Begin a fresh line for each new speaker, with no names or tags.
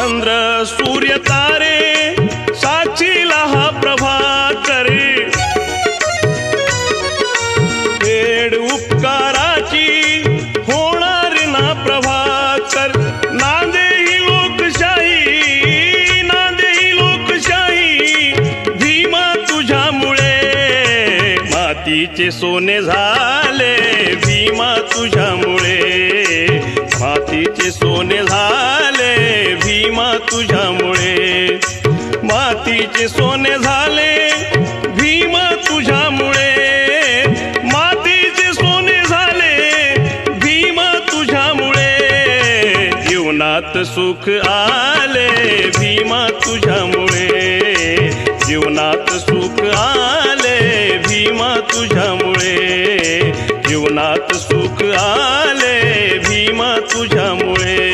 चंद्र सूर्य तारे साक्षीला हा प्रभाकर, फेड उपकाराची होणार ना प्रभाकर। नांदे ही लोकशाही, नांदे ही लोकशाही, भीमा तुझ्यामुळे मातीचे सोने झाले, भीमा तुझ्यामुळे मातीचे सोने झाले, भीमा तुझ्यामुळे मातीचे सोने झाले, भीमा तुझ्यामुळे मातीचे सोने झाले, भीमा तुझ्यामुळे जीवनात सुख आले, भीमा तुझ्यामुळे जीवनात सुख आले, भीमा तुझ्यामुळे जीवनात सुख आले, भीमा तुझ्यामुळे।